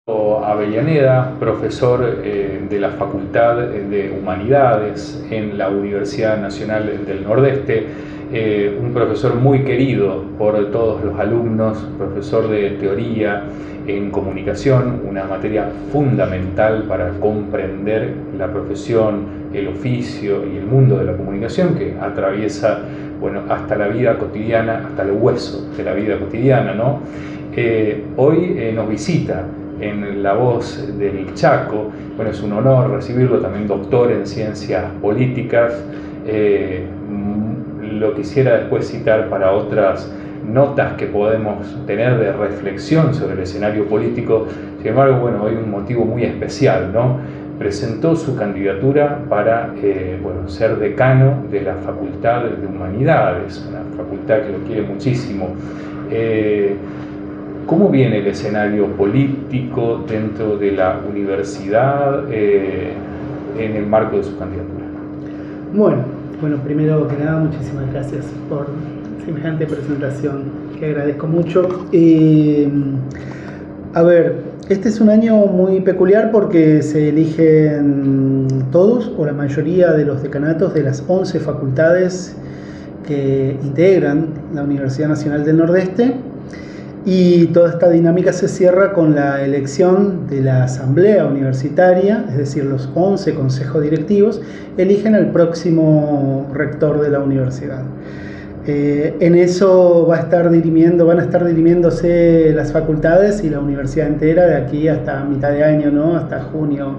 Avellaneda, profesor de la Facultad de Humanidades en la Universidad Nacional del Nordeste, un profesor muy querido por todos los alumnos, profesor de teoría en comunicación, una materia fundamental para comprender la profesión, el oficio y el mundo de la comunicación que atraviesa, hasta la vida cotidiana, hasta el hueso de la vida cotidiana, ¿no? Hoy nos visita en La Voz del Chaco. Es un honor recibirlo, también doctor en ciencias políticas. Lo quisiera después citar para otras notas que podemos tener de reflexión sobre el escenario político. Sin embargo, hoy un motivo muy especial, ¿no? Presentó su candidatura para ser decano de la Facultad de Humanidades, una facultad que lo quiere muchísimo. ¿Cómo viene el escenario político dentro de la universidad en el marco de su candidatura? Bueno, primero que nada, muchísimas gracias por semejante presentación, que agradezco mucho. Este es un año muy peculiar porque se eligen todos o la mayoría de los decanatos de las 11 facultades que integran la Universidad Nacional del Nordeste. Y toda esta dinámica se cierra con la elección de la asamblea universitaria, es decir, los 11 consejos directivos eligen al próximo rector de la universidad. En eso van a estar dirimiéndose las facultades y la universidad entera de aquí hasta mitad de año, ¿no? Hasta junio,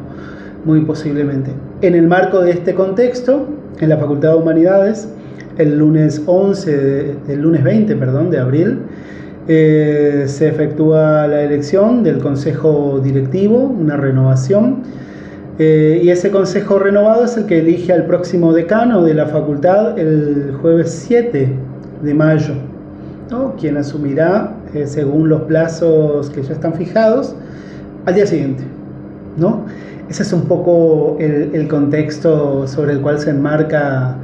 muy posiblemente. En el marco de este contexto, en la Facultad de Humanidades, el lunes 20 de abril, se efectúa la elección del consejo directivo, una renovación, y ese consejo renovado es el que elige al próximo decano de la facultad el jueves 7 de mayo, ¿no? Quien asumirá, según los plazos que ya están fijados, al día siguiente, ¿no? Ese es un poco el contexto sobre el cual se enmarca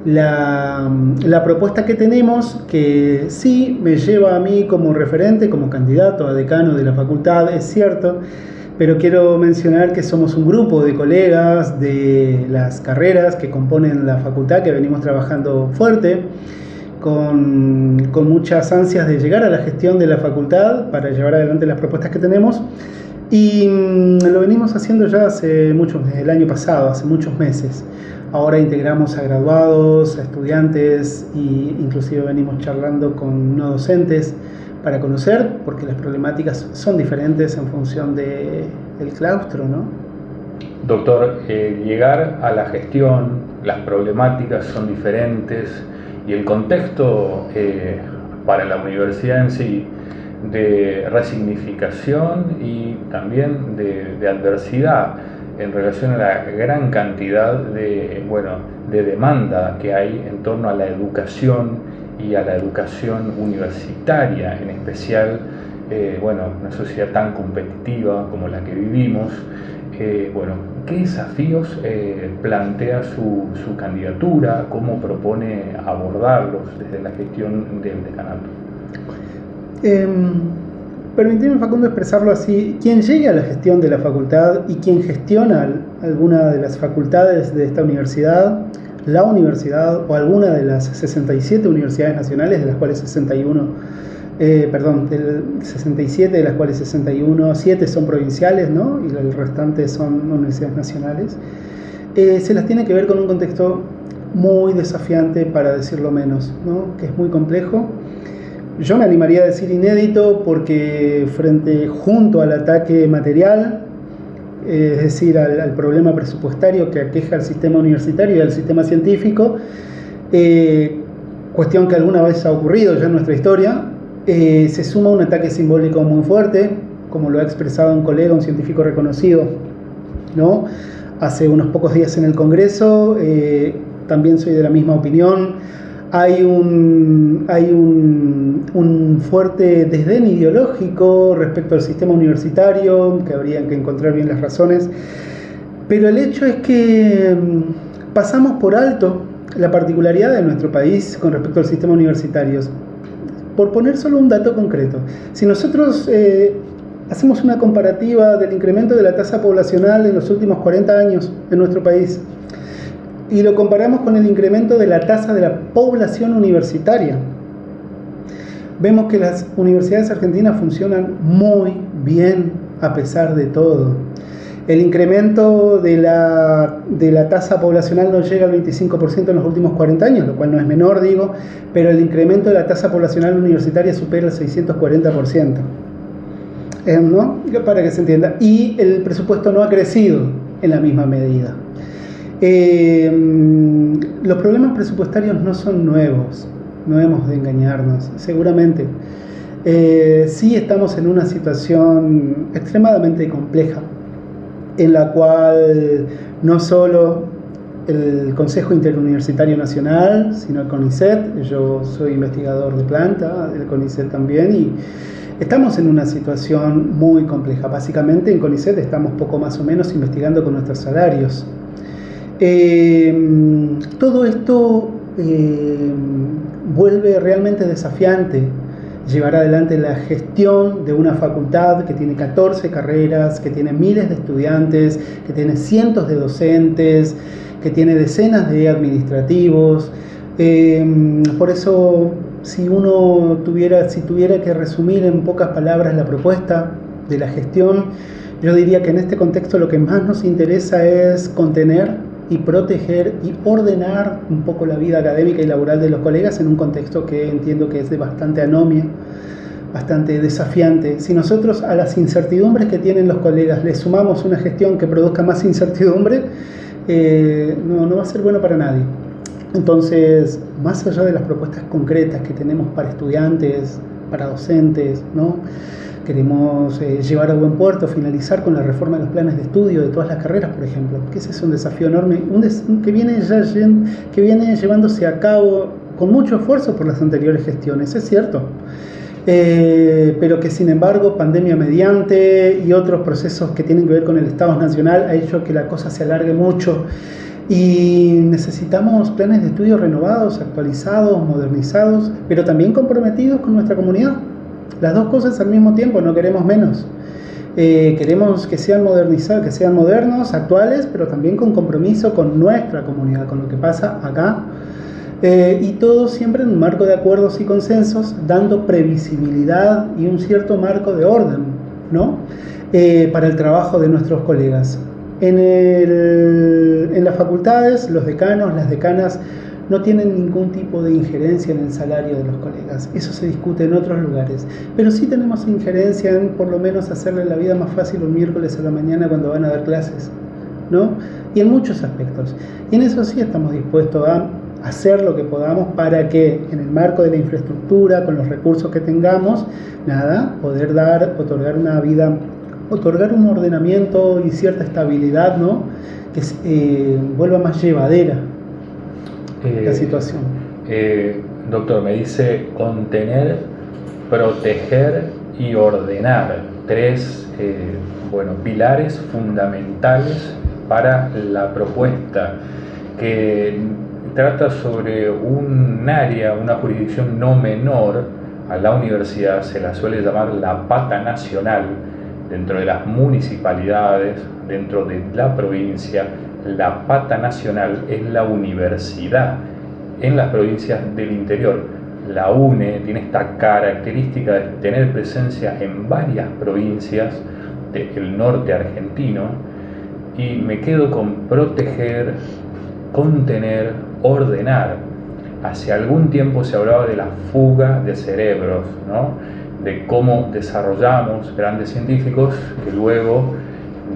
la propuesta que tenemos, que sí me lleva a mí como referente, como candidato a decano de la facultad, es cierto, pero quiero mencionar que somos un grupo de colegas de las carreras que componen la facultad, que venimos trabajando fuerte, con muchas ansias de llegar a la gestión de la facultad para llevar adelante las propuestas que tenemos, y lo venimos haciendo ya desde el año pasado, hace muchos meses. Ahora integramos a graduados, a estudiantes e inclusive venimos charlando con no docentes para conocer, porque las problemáticas son diferentes en función del claustro, ¿no? Doctor, llegar a la gestión, las problemáticas son diferentes y el contexto para la universidad en sí de resignificación y también de adversidad en relación a la gran cantidad de demanda que hay en torno a la educación y a la educación universitaria, en especial, una sociedad tan competitiva como la que vivimos. ¿Qué desafíos plantea su candidatura? ¿Cómo propone abordarlos desde la gestión del decanato? Permíteme, Facundo, expresarlo así: quien llegue a la gestión de la facultad y quien gestiona alguna de las facultades de esta universidad, la universidad o alguna de las 67 universidades nacionales, de las cuales 67 de las cuales 7 son provinciales, ¿no? Y el restante son universidades nacionales, se las tiene que ver con un contexto muy desafiante, para decirlo menos, ¿no? Que es muy complejo. Yo me animaría a decir inédito, porque junto al ataque material, es decir, al problema presupuestario que aqueja al sistema universitario y al sistema científico, cuestión que alguna vez ha ocurrido ya en nuestra historia, se suma un ataque simbólico muy fuerte, como lo ha expresado un colega, un científico reconocido, ¿no? Hace unos pocos días en el Congreso. También soy de la misma opinión. Hay un fuerte desdén ideológico respecto al sistema universitario, que habría que encontrar bien las razones, pero el hecho es que pasamos por alto la particularidad de nuestro país con respecto al sistema universitario. Por poner solo un dato concreto, si nosotros hacemos una comparativa del incremento de la tasa poblacional en los últimos 40 años en nuestro país y lo comparamos con el incremento de la tasa de la población universitaria. Vemos que las universidades argentinas funcionan muy bien a pesar de todo. El incremento de la tasa poblacional no llega al 25% en los últimos 40 años, lo cual no es menor, digo, pero el incremento de la tasa poblacional universitaria supera el 640%. ¿No? Para que se entienda. Y el presupuesto no ha crecido en la misma medida. Los problemas presupuestarios no son nuevos, no hemos de engañarnos, seguramente. Sí estamos en una situación extremadamente compleja, en la cual no solo el Consejo Interuniversitario Nacional, sino el CONICET, yo soy investigador de planta, el CONICET también, y estamos en una situación muy compleja. Básicamente en CONICET estamos poco más o menos investigando con nuestros salarios. Todo esto vuelve realmente desafiante llevar adelante la gestión de una facultad que tiene 14 carreras, que tiene miles de estudiantes, que tiene cientos de docentes, que tiene decenas de administrativos. Por eso, si tuviera que resumir en pocas palabras la propuesta de la gestión, yo diría que en este contexto lo que más nos interesa es contener y proteger y ordenar un poco la vida académica y laboral de los colegas en un contexto que entiendo que es de bastante anomia, bastante desafiante. Si nosotros a las incertidumbres que tienen los colegas le sumamos una gestión que produzca más incertidumbre, no va a ser bueno para nadie. Entonces, más allá de las propuestas concretas que tenemos para estudiantes, para docentes, ¿no? Queremos llevar a buen puerto, finalizar con la reforma de los planes de estudio de todas las carreras, por ejemplo, que ese es un desafío enorme, que viene llevándose a cabo con mucho esfuerzo por las anteriores gestiones, es cierto, pero que sin embargo pandemia mediante y otros procesos que tienen que ver con el Estado Nacional ha hecho que la cosa se alargue mucho y necesitamos planes de estudio renovados, actualizados, modernizados, pero también comprometidos con nuestra comunidad. Las dos cosas al mismo tiempo, no queremos menos. Queremos que sean modernizados, que sean modernos, actuales, pero también con compromiso con nuestra comunidad, con lo que pasa acá. Y todo siempre en un marco de acuerdos y consensos, dando previsibilidad y un cierto marco de orden, ¿no? Para el trabajo de nuestros colegas. En las facultades, los decanos, las decanas, no tienen ningún tipo de injerencia en el salario de los colegas. Eso se discute en otros lugares. Pero sí tenemos injerencia en por lo menos hacerle la vida más fácil un miércoles a la mañana cuando van a dar clases, ¿no? Y en muchos aspectos. Y en eso sí estamos dispuestos a hacer lo que podamos para que en el marco de la infraestructura, con los recursos que tengamos, poder otorgar una vida, otorgar un ordenamiento y cierta estabilidad, ¿no? Que vuelva más llevadera la situación. Doctor, me dice contener, proteger y ordenar, tres pilares fundamentales para la propuesta que trata sobre un área, una jurisdicción no menor. A la universidad se la suele llamar la pata nacional. Dentro de las municipalidades, dentro de la provincia, la pata nacional es la universidad. En las provincias del interior, la UNE tiene esta característica de tener presencia en varias provincias del norte argentino, y me quedo con proteger, contener, ordenar. Hace algún tiempo se hablaba de la fuga de cerebros, ¿no? De cómo desarrollamos grandes científicos que luego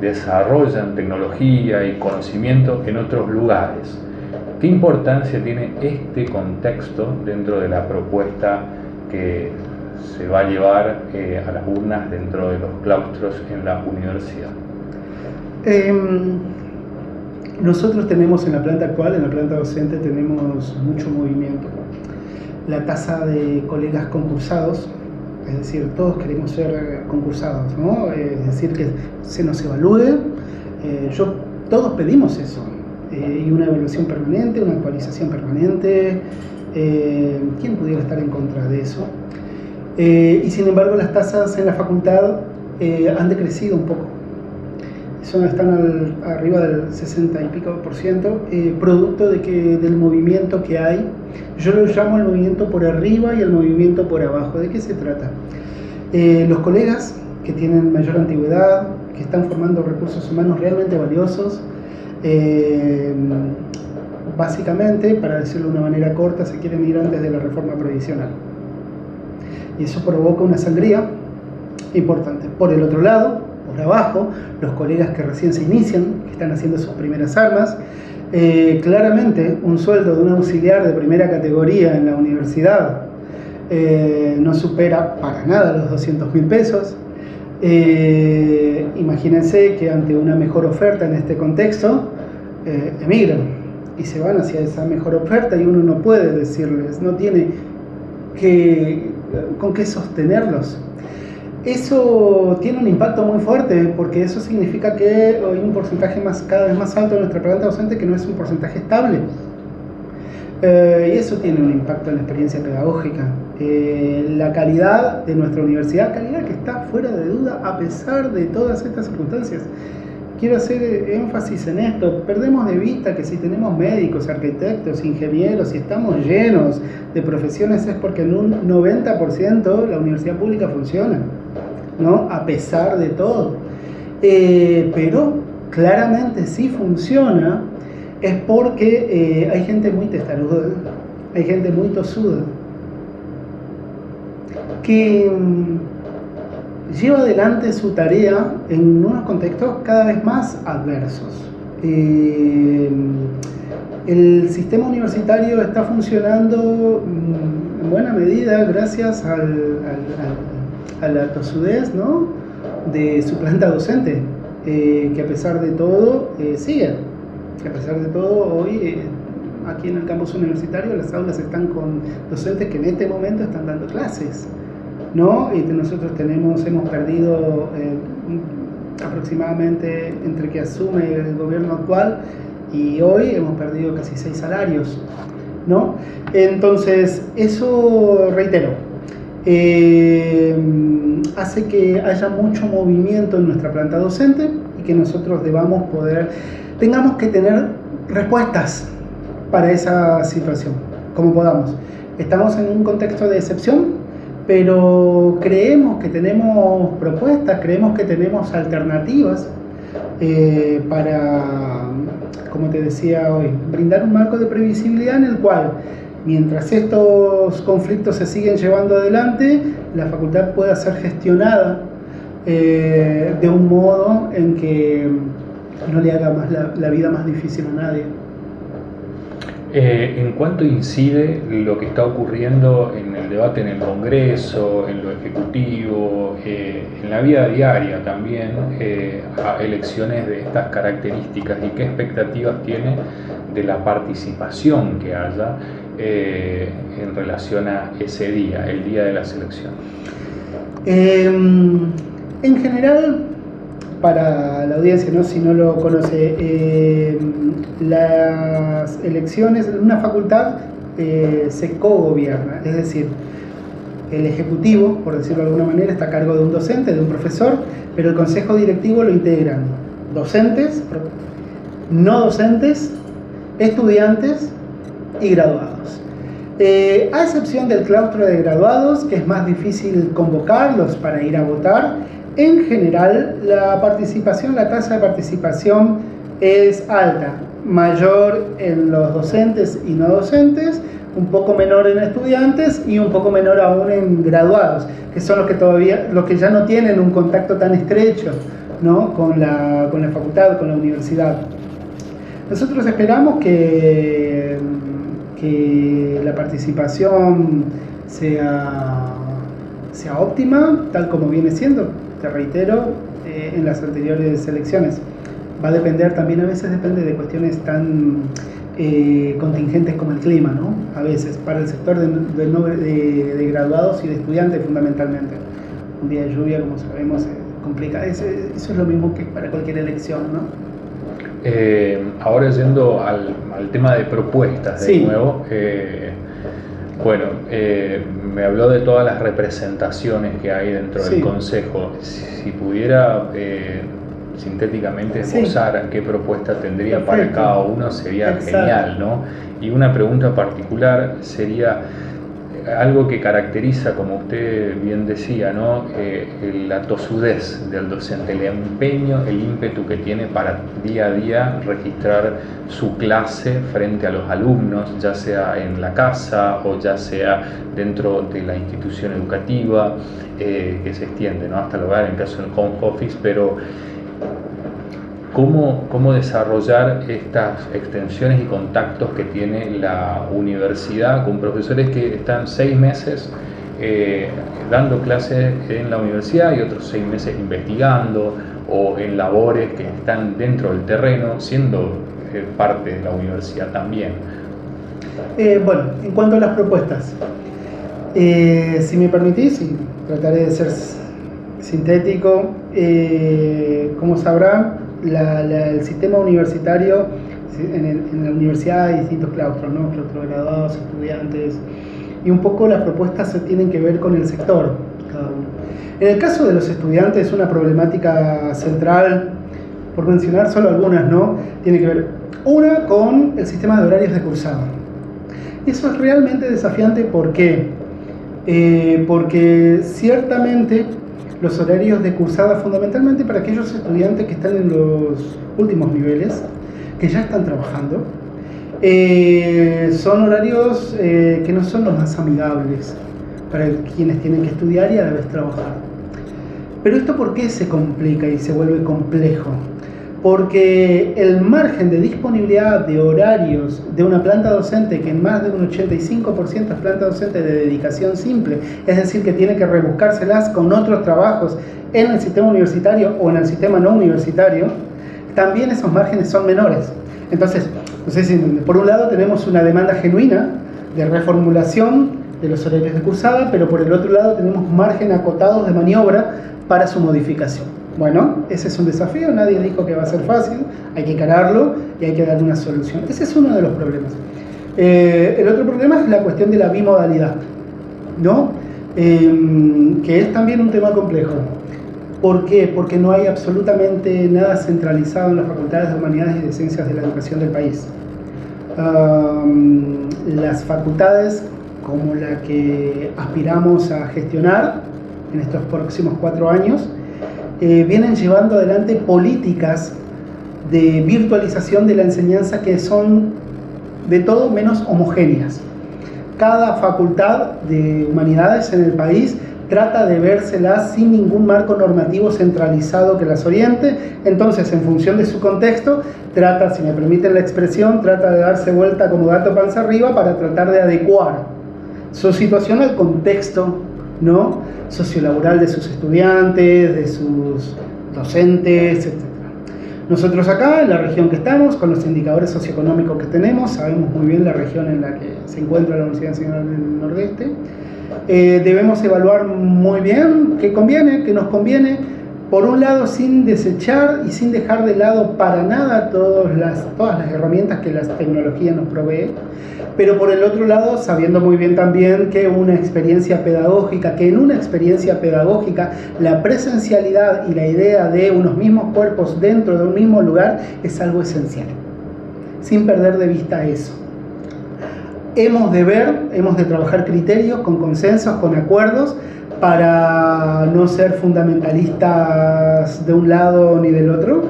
desarrollan tecnología y conocimiento en otros lugares. ¿Qué importancia tiene este contexto dentro de la propuesta que se va a llevar a las urnas dentro de los claustros en la universidad? Nosotros tenemos en la planta actual, en la planta docente, tenemos mucho movimiento. La tasa de colegas concursados, es decir, todos queremos ser concursados, ¿no? Es decir, que se nos evalúe. Todos pedimos eso. Y una evaluación permanente, una actualización permanente. ¿Quién pudiera estar en contra de eso? Y sin embargo, las tasas en la facultad han decrecido un poco. Están arriba del 60 y pico por ciento, producto del movimiento que hay. Yo lo llamo el movimiento por arriba y el movimiento por abajo. ¿De qué se trata? Los colegas que tienen mayor antigüedad, que están formando recursos humanos realmente valiosos, básicamente, para decirlo de una manera corta, se quieren ir antes de la reforma previsional. Y eso provoca una sangría importante. Por el otro lado, por abajo, los colegas que recién se inician, que están haciendo sus primeras armas, claramente un sueldo de un auxiliar de primera categoría en la universidad no supera para nada los 200.000 pesos. Imagínense que ante una mejor oferta en este contexto, emigran y se van hacia esa mejor oferta, y uno no puede decirles, no tiene con qué sostenerlos. Eso tiene un impacto muy fuerte, porque eso significa que hay un porcentaje cada vez más alto de nuestra planta docente que no es un porcentaje estable. Y eso tiene un impacto en la experiencia pedagógica. La calidad de nuestra universidad, calidad que está fuera de duda a pesar de todas estas circunstancias. Quiero hacer énfasis en esto. Perdemos de vista que si tenemos médicos, arquitectos, ingenieros, si estamos llenos de profesiones, es porque en un 90% la universidad pública funciona, ¿no? A pesar de todo. Pero claramente sí funciona, es porque hay gente muy testaruda, hay gente muy tosuda, que lleva adelante su tarea en unos contextos cada vez más adversos. El sistema universitario está funcionando en buena medida gracias a la tosudez, ¿no?, de su planta docente, que a pesar de todo sigue. Que a pesar de todo, hoy aquí en el campus universitario las aulas están con docentes que en este momento están dando clases, ¿no? Y nosotros hemos perdido aproximadamente, entre que asume el gobierno actual y hoy, hemos perdido casi 6 salarios, ¿no? Entonces, eso, reitero, hace que haya mucho movimiento en nuestra planta docente y que nosotros tengamos que tener respuestas para esa situación, como podamos. Estamos en un contexto de excepción, pero creemos que tenemos propuestas, creemos que tenemos alternativas para, como te decía hoy, brindar un marco de previsibilidad en el cual, mientras estos conflictos se siguen llevando adelante, la facultad pueda ser gestionada de un modo en que no le haga más la vida más difícil a nadie. ¿En cuánto incide lo que está ocurriendo en el debate en el Congreso, en lo ejecutivo, en la vida diaria también, a elecciones de estas características, y qué expectativas tiene de la participación que haya en relación a ese día, el día de las elecciones? En general, para la audiencia, ¿no?, si no lo conoce, las elecciones en una facultad se cogobierna, es decir, el ejecutivo, por decirlo de alguna manera, está a cargo de un docente, de un profesor, pero el consejo directivo lo integran docentes, no docentes, estudiantes y graduados. A excepción del claustro de graduados, que es más difícil convocarlos para ir a votar, en general la tasa de participación es alta, mayor en los docentes y no docentes, un poco menor en estudiantes y un poco menor aún en graduados, que son los que ya no tienen un contacto tan estrecho, ¿no?, con la facultad, con la universidad. Nosotros esperamos que la participación sea óptima, tal como viene siendo, te reitero, en las anteriores elecciones. Va a depender también, a veces depende de cuestiones tan contingentes como el clima, ¿no? A veces, para el sector de graduados y de estudiantes fundamentalmente. Un día de lluvia, como sabemos, complica. Eso es lo mismo que para cualquier elección, ¿no? Ahora yendo al tema de propuestas de sí. nuevo, Bueno, me habló de todas las representaciones que hay dentro Sí. del Consejo. Si pudiera sintéticamente esbozar qué propuesta tendría para Perfecto. cada uno, sería Exacto. genial, ¿no? Y una pregunta particular sería algo que caracteriza, como usted bien decía, ¿no? La tosudez del docente, el empeño, el ímpetu que tiene para día a día registrar su clase frente a los alumnos, ya sea en la casa o ya sea dentro de la institución educativa, que se extiende, ¿no?, hasta el hogar en caso del home office, pero ¿cómo desarrollar estas extensiones y contactos que tiene la universidad con profesores que están 6 meses dando clases en la universidad y otros 6 meses investigando, o en labores que están dentro del terreno, siendo parte de la universidad también? Bueno, en cuanto a las propuestas, si me permitís, y trataré de ser sintético, como sabrán, el sistema universitario, en la universidad hay distintos claustros, ¿no? Claustro de graduados, estudiantes, y un poco las propuestas se tienen que ver con el sector, cada uno. En el caso de los estudiantes, una problemática central, por mencionar solo algunas, ¿no?, tiene que ver, una, con el sistema de horarios de cursado. Y eso es realmente desafiante. ¿Por qué? Porque ciertamente los horarios de cursada, fundamentalmente para aquellos estudiantes que están en los últimos niveles, que ya están trabajando, son horarios que no son los más amigables para quienes tienen que estudiar y a la vez trabajar. Pero esto, ¿por qué se complica y se vuelve complejo? Porque el margen de disponibilidad de horarios de una planta docente, que en más de un 85% es planta docente de dedicación simple, es decir, que tiene que rebuscárselas con otros trabajos en el sistema universitario o en el sistema no universitario, también esos márgenes son menores. Entonces, no sé si por un lado tenemos una demanda genuina de reformulación de los horarios de cursada, pero por el otro lado tenemos margen acotados de maniobra para su modificación. Bueno, ese es un desafío, nadie dijo que va a ser fácil, hay que encararlo y hay que darle una solución. Ese es uno de los problemas. El otro problema es la cuestión de la bimodalidad, ¿no? Que es también un tema complejo. ¿Por qué? Porque no hay absolutamente nada centralizado en las facultades de Humanidades y de Ciencias de la Educación del país. Las facultades como la que aspiramos a gestionar en estos próximos 4 años, vienen llevando adelante políticas de virtualización de la enseñanza que son de todo menos homogéneas. Cada facultad de humanidades en el país trata de vérselas sin ningún marco normativo centralizado que las oriente. Entonces, en función de su contexto, trata, si me permiten la expresión, trata de darse vuelta como gato panza arriba para tratar de adecuar su situación al contexto, ¿no?, sociolaboral de sus estudiantes, de sus docentes, etc. Nosotros acá, en la región que estamos, con los indicadores socioeconómicos que tenemos, sabemos muy bien la región en la que se encuentra la Universidad Nacional del Nordeste, debemos evaluar muy bien qué conviene, qué nos conviene, por un lado sin desechar y sin dejar de lado para nada todas las herramientas que la tecnología nos provee, pero por el otro lado sabiendo muy bien también que en una experiencia pedagógica la presencialidad y la idea de unos mismos cuerpos dentro de un mismo lugar es algo esencial, sin perder de vista eso. Hemos de trabajar criterios con consensos, con acuerdos, para no ser fundamentalistas de un lado ni del otro,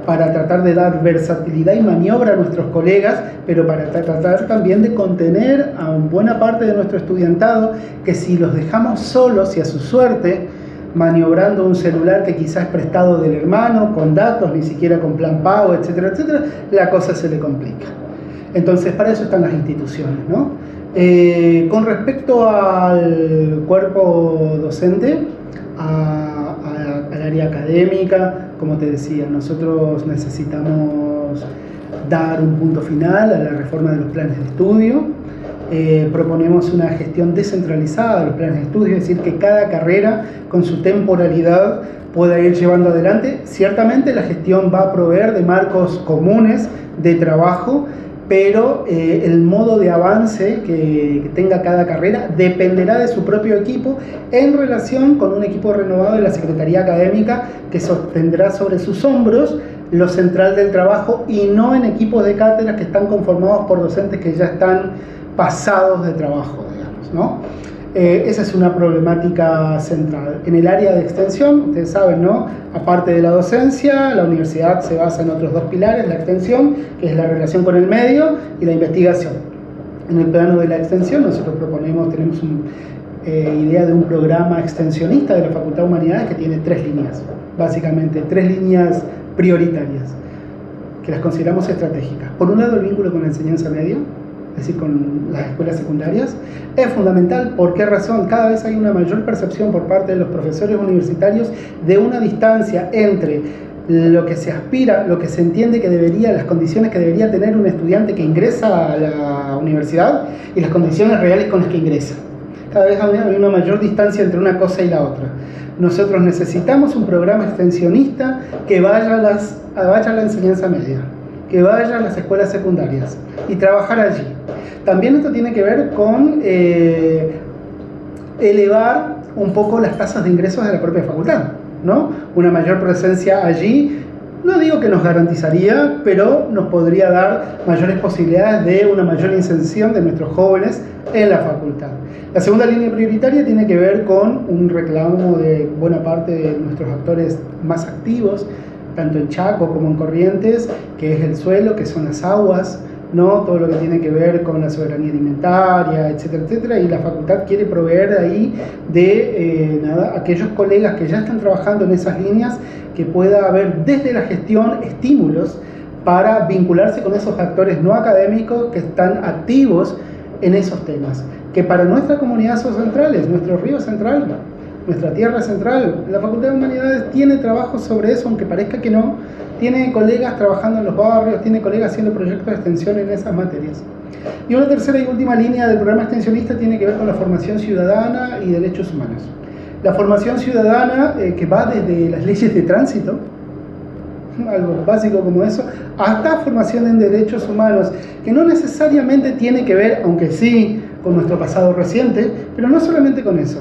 para tratar de dar versatilidad y maniobra a nuestros colegas, pero para tratar también de contener a una buena parte de nuestro estudiantado, que si los dejamos solos y a su suerte, maniobrando un celular que quizás es prestado del hermano, con datos, ni siquiera con plan pago, etcétera, etcétera, la cosa se le complica. Entonces, para eso están las instituciones, ¿no? Con respecto al cuerpo docente, al área académica, como te decía, nosotros necesitamos dar un punto final a la reforma de los planes de estudio. Proponemos una gestión descentralizada de los planes de estudio, es decir, que cada carrera con su temporalidad pueda ir llevando adelante. Ciertamente la gestión va a proveer de marcos comunes de trabajo, pero el modo de avance que tenga cada carrera dependerá de su propio equipo en relación con un equipo renovado de la Secretaría Académica que sostendrá sobre sus hombros lo central del trabajo y no en equipos de cátedras que están conformados por docentes que ya están pasados de trabajo, digamos, ¿no? Esa es una problemática central. En el área de extensión, ustedes saben, ¿no? Aparte de la docencia, la universidad se basa en otros dos pilares, la extensión, que es la relación con el medio, y la investigación. En el plano de la extensión, nosotros tenemos una idea de un programa extensionista de la Facultad de Humanidades que tiene 3 líneas, básicamente 3 líneas prioritarias, que las consideramos estratégicas. Por un lado, el vínculo con la enseñanza media, es decir, con las escuelas secundarias, es fundamental. ¿Por qué razón? Cada vez hay una mayor percepción por parte de los profesores universitarios de una distancia entre lo que se aspira, lo que se entiende que debería, las condiciones que debería tener un estudiante que ingresa a la universidad y las condiciones reales con las que ingresa. Cada vez hay una mayor distancia entre una cosa y la otra. Nosotros necesitamos un programa extensionista que vaya a la enseñanza media, que vaya a las escuelas secundarias y trabajar allí. También esto tiene que ver con elevar un poco las tasas de ingresos de la propia facultad, ¿no? Una mayor presencia allí, no digo que nos garantizaría, pero nos podría dar mayores posibilidades de una mayor inserción de nuestros jóvenes en la facultad. La segunda línea prioritaria tiene que ver con un reclamo de buena parte de nuestros actores más activos, tanto en Chaco como en Corrientes, que es el suelo, que son las aguas, ¿no? Todo lo que tiene que ver con la soberanía alimentaria, etcétera, etcétera, y la facultad quiere proveer de ahí de aquellos colegas que ya están trabajando en esas líneas, que pueda haber desde la gestión estímulos para vincularse con esos actores no académicos que están activos en esos temas, que para nuestra comunidad central, nuestro río central, nuestra tierra central, la Facultad de Humanidades tiene trabajo sobre eso, aunque parezca que no, tiene colegas trabajando en los barrios, tiene colegas haciendo proyectos de extensión en esas materias. Y una tercera y última línea del programa extensionista tiene que ver con la formación ciudadana y derechos humanos. La formación ciudadana que va desde las leyes de tránsito, algo básico como eso, hasta formación en derechos humanos, que no necesariamente tiene que ver, aunque sí, con nuestro pasado reciente, pero no solamente con eso.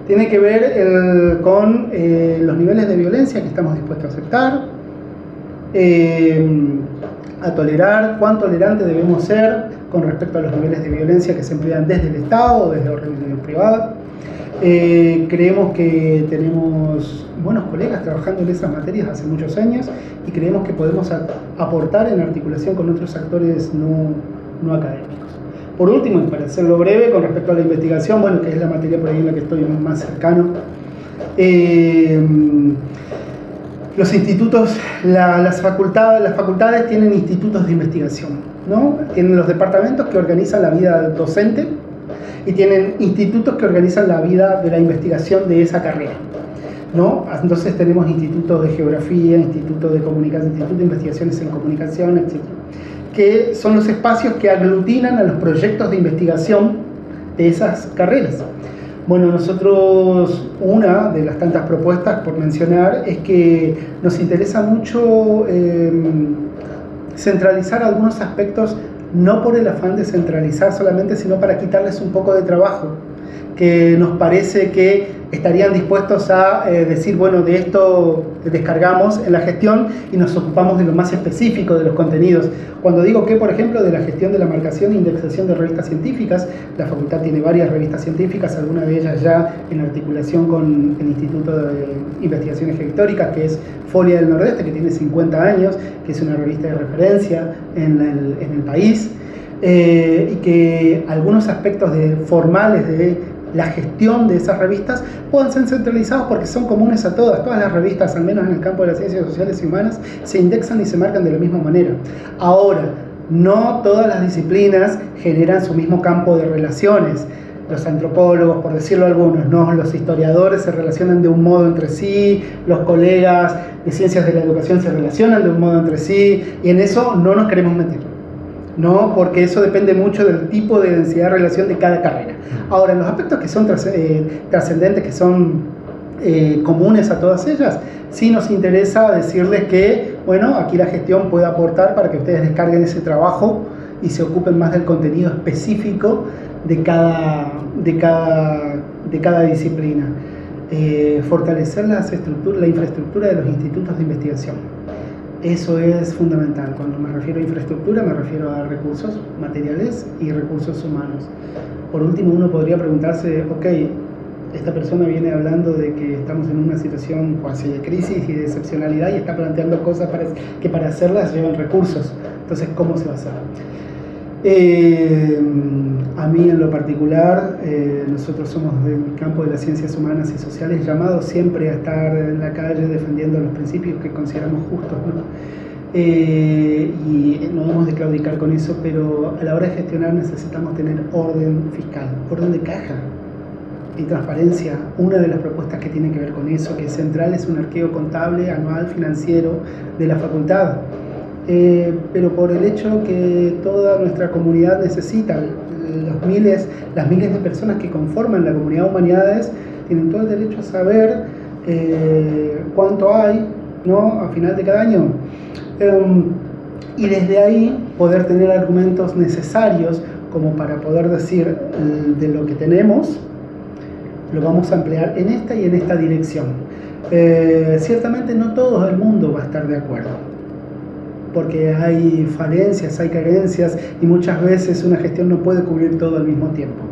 Tiene que ver con los niveles de violencia que estamos dispuestos a aceptar, a tolerar, cuán tolerantes debemos ser con respecto a los niveles de violencia que se emplean desde el Estado o desde la organización privada. Creemos que tenemos buenos colegas trabajando en esas materias hace muchos años y creemos que podemos aportar en articulación con otros actores no académicos. Por último, y para hacerlo breve, con respecto a la investigación, bueno, que es la materia por ahí en la que estoy más cercano, los institutos, las facultades tienen institutos de investigación, ¿no? Tienen los departamentos que organizan la vida docente y tienen institutos que organizan la vida de la investigación de esa carrera, ¿no? Entonces tenemos institutos de geografía, institutos de comunicación, institutos de investigaciones en comunicación, etc., que son los espacios que aglutinan a los proyectos de investigación de esas carreras. Bueno, nosotros, una de las tantas propuestas por mencionar, es que nos interesa mucho centralizar algunos aspectos, no por el afán de centralizar solamente, sino para quitarles un poco de trabajo, que nos parece que estarían dispuestos a decir, bueno, de esto descargamos en la gestión y nos ocupamos de lo más específico de los contenidos. Cuando digo que, por ejemplo, de la gestión de la marcación e indexación de revistas científicas, la facultad tiene varias revistas científicas, algunas de ellas ya en articulación con el Instituto de Investigaciones Históricas, que es Folia del Nordeste, que tiene 50 años, que es una revista de referencia en el país, y que algunos aspectos formales de la gestión de esas revistas puedan ser centralizados porque son comunes a todas las revistas, al menos en el campo de las ciencias sociales y humanas, se indexan y se marcan de la misma manera. Ahora, no todas las disciplinas generan su mismo campo de relaciones. Los antropólogos, por decirlo algunos, no, los historiadores se relacionan de un modo entre sí, los colegas de ciencias de la educación se relacionan de un modo entre sí, y en eso no nos queremos meter. No, porque eso depende mucho del tipo de densidad de relación de cada carrera. Ahora, en los aspectos que son trascendentes, que son comunes a todas ellas, sí nos interesa decirles que, bueno, aquí la gestión puede aportar para que ustedes descarguen ese trabajo y se ocupen más del contenido específico de cada disciplina. Fortalecer la infraestructura de los institutos de investigación. Eso es fundamental. Cuando me refiero a infraestructura, me refiero a recursos materiales y recursos humanos. Por último, uno podría preguntarse, ok, esta persona viene hablando de que estamos en una situación cuasi de crisis y de excepcionalidad y está planteando cosas que para hacerlas llevan recursos. Entonces, ¿cómo se va a hacer? A mí en lo particular, nosotros somos del campo de las ciencias humanas y sociales, llamados siempre a estar en la calle defendiendo los principios que consideramos justos, ¿no? Y no debemos de claudicar con eso, pero a la hora de gestionar necesitamos tener orden fiscal, orden de caja y transparencia. Una de las propuestas que tiene que ver con eso, que es central, es un arqueo contable anual financiero de la facultad. Pero por el hecho que toda nuestra comunidad necesita, las miles de personas que conforman la comunidad de humanidades tienen todo el derecho a saber cuánto hay, ¿no?, a final de cada año. Y desde ahí poder tener argumentos necesarios como para poder decir de lo que tenemos, lo vamos a emplear en esta y en esta dirección. Ciertamente no todo el mundo va a estar de acuerdo, porque hay falencias, hay carencias y muchas veces una gestión no puede cubrir todo al mismo tiempo.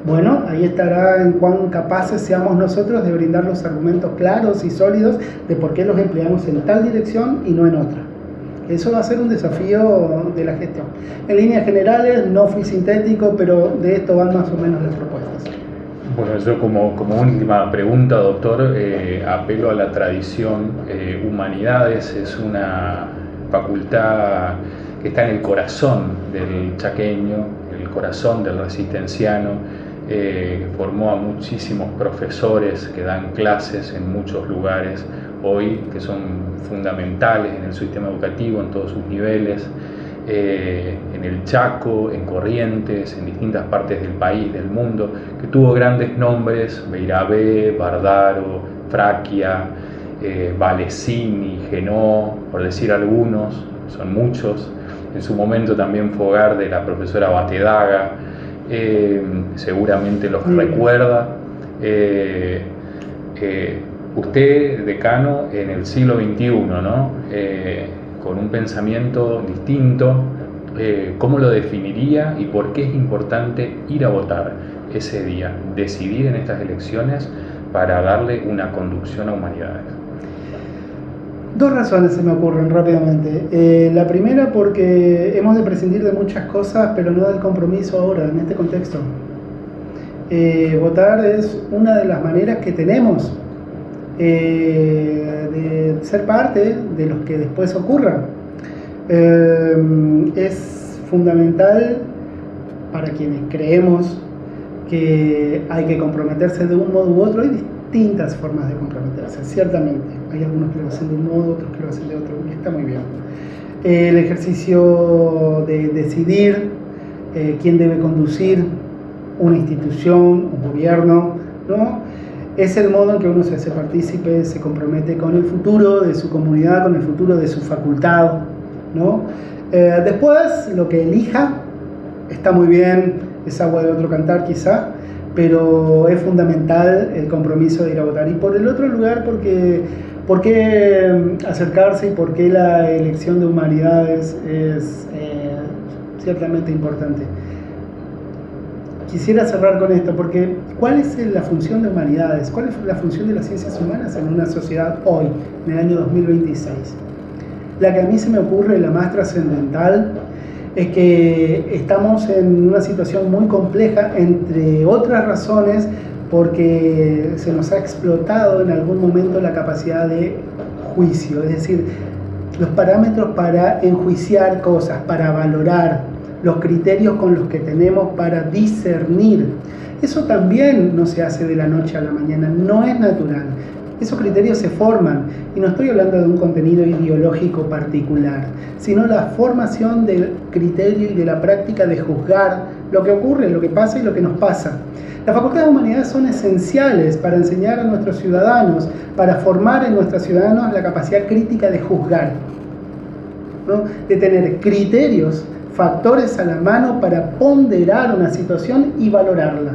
Bueno, ahí estará en cuán capaces seamos nosotros de brindar los argumentos claros y sólidos de por qué los empleamos en tal dirección y no en otra. Eso va a ser un desafío de la gestión. En líneas generales, no fui sintético, pero de esto van más o menos las propuestas. Bueno, yo como última pregunta, doctor, apelo a la tradición. Humanidades es una facultad que está en el corazón del chaqueño, el corazón del resistenciano, formó a muchísimos profesores que dan clases en muchos lugares hoy, que son fundamentales en el sistema educativo en todos sus niveles, en el Chaco, en Corrientes, en distintas partes del país, del mundo, que tuvo grandes nombres: Beirabé, Bardaro, Fraquia, Valesini, Genó, por decir algunos, son muchos. En su momento también fue hogar de la profesora Batedaga, seguramente los recuerda. Usted, decano, en el siglo XXI, ¿no? Con un pensamiento distinto, ¿cómo lo definiría y por qué es importante ir a votar ese día, decidir en estas elecciones para darle una conducción a humanidades? Dos razones se me ocurren rápidamente. La primera, porque hemos de prescindir de muchas cosas, pero no del compromiso ahora, en este contexto. Votar es una de las maneras que tenemos de ser parte de los que después ocurra. Es fundamental para quienes creemos que hay que comprometerse de un modo u otro. Hay distintas formas de comprometerse, ciertamente. Hay algunos que lo hacen de un modo, otros que lo hacen de otro, y está muy bien. El ejercicio de decidir quién debe conducir una institución, un gobierno, ¿no?, es el modo en que uno se hace partícipe, se compromete con el futuro de su comunidad, con el futuro de su facultad, ¿no? Después, lo que elija está muy bien, es agua de otro cantar quizá, pero es fundamental el compromiso de ir a votar. Y por el otro lugar, ¿por qué acercarse y por qué la elección de humanidades es ciertamente importante? Quisiera cerrar con esto, porque ¿cuál es la función de humanidades? ¿Cuál es la función de las ciencias humanas en una sociedad hoy, en el año 2026? La que a mí se me ocurre, la más trascendental, es que estamos en una situación muy compleja, entre otras razones, porque se nos ha explotado en algún momento la capacidad de juicio, es decir, los parámetros para enjuiciar cosas, para valorar, los criterios con los que tenemos para discernir. Eso también no se hace de la noche a la mañana, no es natural. Esos criterios se forman, y no estoy hablando de un contenido ideológico particular, sino la formación del criterio y de la práctica de juzgar lo que ocurre, lo que pasa y lo que nos pasa. Las facultades de humanidades son esenciales para enseñar a nuestros ciudadanos, para formar en nuestros ciudadanos la capacidad crítica de juzgar, ¿no?, de tener criterios factores a la mano para ponderar una situación y valorarla.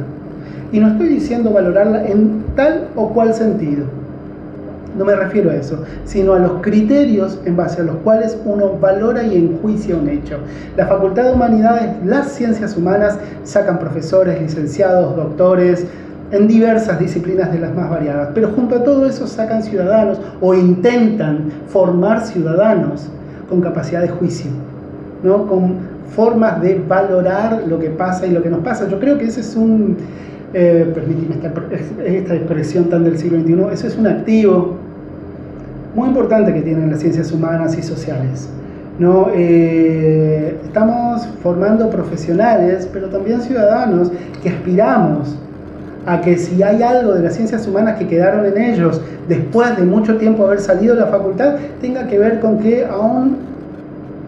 Y no estoy diciendo valorarla en tal o cual sentido. No me refiero a eso, sino a los criterios en base a los cuales uno valora y enjuicia un hecho. La Facultad de Humanidades, las ciencias humanas, sacan profesores, licenciados, doctores, en diversas disciplinas de las más variadas. Pero junto a todo eso sacan ciudadanos o intentan formar ciudadanos con capacidad de juicio, ¿no? Con formas de valorar lo que pasa y lo que nos pasa. Yo creo que ese es un... permíteme esta expresión tan del siglo XXI, eso es un activo muy importante que tienen las ciencias humanas y sociales, ¿no? Estamos formando profesionales, pero también ciudadanos que aspiramos a que si hay algo de las ciencias humanas que quedaron en ellos después de mucho tiempo haber salido de la facultad, tenga que ver con que aún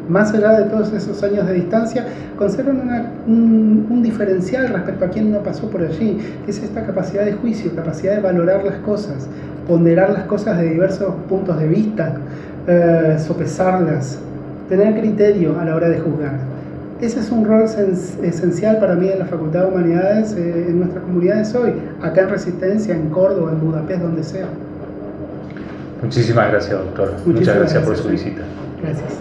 más allá de todos esos años de distancia, conservan un diferencial respecto a quien no pasó por allí, que es esta capacidad de juicio, capacidad de valorar las cosas, ponderar las cosas de diversos puntos de vista, sopesarlas, tener criterio a la hora de juzgar. Ese es un rol esencial para mí en la Facultad de Humanidades, en nuestras comunidades hoy, acá en Resistencia, en Córdoba, en Budapest, donde sea. Muchísimas gracias, doctor. Muchas gracias por su visita. Gracias.